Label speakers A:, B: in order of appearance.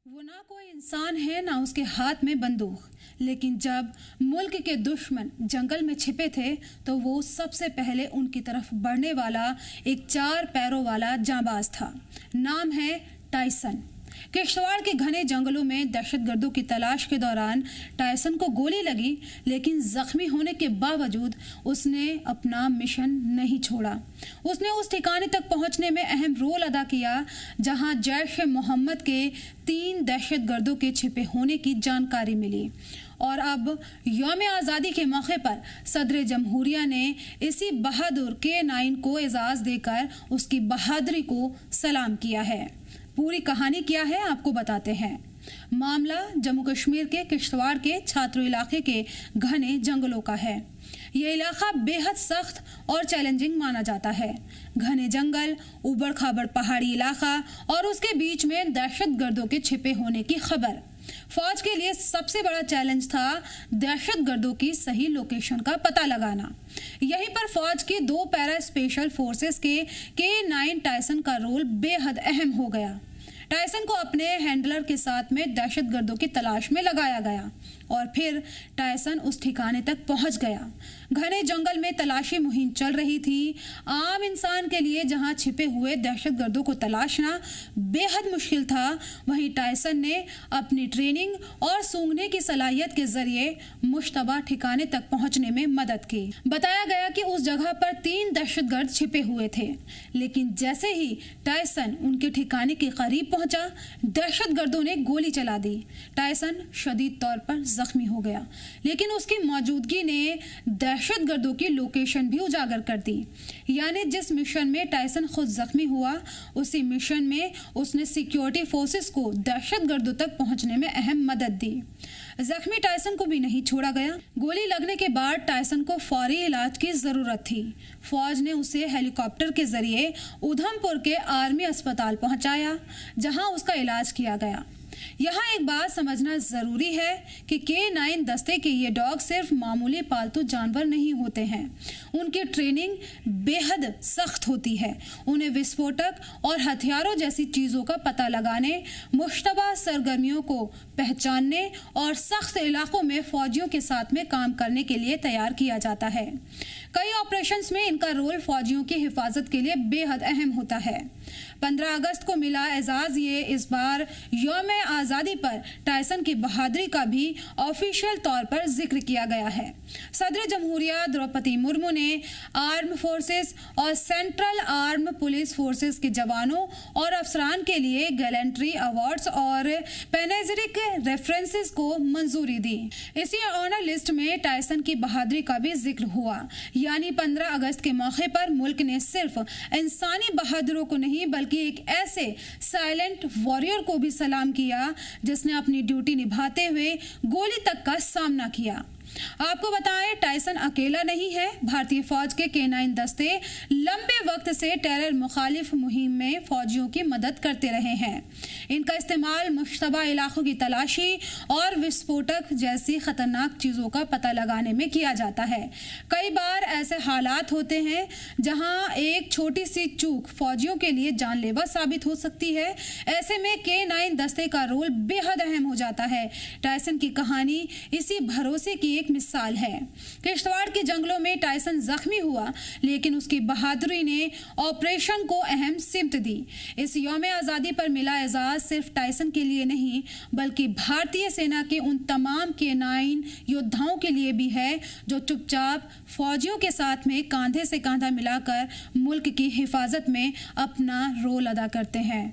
A: वो ना कोई इंसान है ना उसके हाथ में बंदूक, लेकिन जब मुल्क के दुश्मन जंगल में छिपे थे तो वो सबसे पहले उनकी तरफ बढ़ने वाला एक 4 पैरों वाला जांबाज था। नाम है टायसन। किश्तवाड़ के घने जंगलों में दहशतगर्दों की तलाश के दौरान टायसन को गोली लगी, लेकिन जख्मी होने के बावजूद उसने अपना मिशन नहीं छोड़ा। उसने उस ठिकाने तक पहुंचने में अहम रोल अदा किया जहां जैश-ए-मोहम्मद के 3 दहशतगर्दों के छिपे होने की जानकारी मिली। और अब यौम आज़ादी के मौके पर सदर जमहूरिया ने इसी बहादुर K9 को एजाज़ देकर उसकी बहादुरी को सलाम किया है। पूरी कहानी क्या है आपको बताते हैं। मामला जम्मू कश्मीर के किश्तवाड़ के छात्रों इलाके के घने जंगलों का है। ये इलाका बेहद सख्त और चैलेंजिंग माना जाता है। घने जंगल, उबड़ खाबड़ पहाड़ी इलाका और उसके बीच में दहशतगर्दों के छिपे होने की खबर। फौज के लिए सबसे बड़ा चैलेंज था दहशतगर्दों की सही लोकेशन का पता लगाना। यहीं पर फौज की 2 पैरा स्पेशल फोर्सेस के K9 टायसन का रोल बेहद अहम हो गया। टायसन को अपने हैंडलर के साथ में दहशतगर्दों की तलाश में लगाया गया और फिर टायसन उस ठिकाने तक पहुंच गया। घने जंगल में तलाशी मुहिम चल रही थी। आम इंसान के लिए जहां छिपे हुए दहशतगर्दों को तलाशना बेहद मुश्किल था, वहीं टायसन ने अपनी ट्रेनिंग और सूंघने की सलाहियत के जरिए मुश्तबा ठिकाने तक पहुंचने में मदद की। बताया गया कि उस जगह पर 3 दहशतगर्द छिपे हुए थे, लेकिन जैसे ही टायसन उनके ठिकाने के करीब पहुंचा, दहशतगर्दों ने गोली चला दी। टायसन शदीद तौर पर जख्मी हो गया, लेकिन उसकी मौजूदगी ने दहशतगर्दों की लोकेशन भी उजागर कर दी। यानी जिस मिशन में टायसन खुद जख्मी हुआ, उसी मिशन में उसने सिक्योरिटी फोर्सेस को दहशतगर्दों तक पहुंचने में अहम मदद दी। जख्मी टायसन को भी नहीं छोड़ा गया। गोली लगने के बाद टायसन को फौरी इलाज की जरूरत थी। फौज ने उसे हेलीकॉप्टर के जरिए उधमपुर के आर्मी अस्पताल पहुंचाया, जहां उसका इलाज किया गया। यहाँ एक बात समझना जरूरी है कि K9 दस्ते के ये डॉग सिर्फ मामूली पालतू जानवर नहीं होते हैं। उनकी ट्रेनिंग बेहद सख्त होती है। उन्हें विस्फोटक और हथियारों जैसी चीज़ों का पता लगाने, मुश्तबा सरगर्मियों को पहचानने और सख्त इलाकों में फौजियों के साथ में काम करने के लिए तैयार किया जाता है। कई ऑपरेशंस में इनका रोल फौजियों की हिफाजत के लिए बेहद अहम होता है। 15 अगस्त को मिला एजाज ये इस बार यौम आज़ादी पर टायसन की बहादुरी का भी ऑफिशियल तौर पर जिक्र किया गया है। सदर जमहूरिया द्रौपदी मुर्मू ने आर्म फोर्सेस और सेंट्रल आर्म पुलिस फोर्सेस के जवानों और अफसरान के लिए गैलेंट्री अवार्ड्स और पेनेजरिक रेफरेंसेस को मंजूरी दी। इसी ऑनर लिस्ट में टायसन की बहादुरी का भी जिक्र हुआ। यानी 15 अगस्त के मौके पर मुल्क ने सिर्फ इंसानी बहादुरों को नहीं बल्कि एक ऐसे साइलेंट वॉरियर को भी सलाम किया जिसने अपनी ड्यूटी निभाते हुए गोली तक का सामना किया। आपको बताएं, टायसन अकेला नहीं है। भारतीय फौज के K9 दस्ते लंबे वक्त से टेरर मुखालिफ मुहिम में फौजियों की मदद करते रहे हैं। इनका इस्तेमाल मुश्तबा इलाकों की तलाशी और विस्फोटक जैसी खतरनाक चीज़ों का पता लगाने में किया जाता है। कई बार ऐसे हालात होते हैं जहां एक छोटी सी चूक फौजियों के लिए जानलेवा साबित हो सकती है। ऐसे में K9 दस्ते का रोल बेहद अहम हो जाता है। टायसन की कहानी इसी भरोसे की एक मिसाल है। किश्तवाड़ के जंगलों में टायसन जख्मी हुआ, लेकिन उसकी बहादुरी ने ऑपरेशन को अहम सिमत दी। इस यौम आज़ादी पर मिला एजाज सिर्फ टायसन के लिए नहीं बल्कि भारतीय सेना के उन तमाम K9 योद्धाओं के लिए भी है जो चुपचाप फौजियों के साथ में कांधे से कांधा मिलाकर मुल्क की हिफाजत में अपना रोल अदा करते हैं।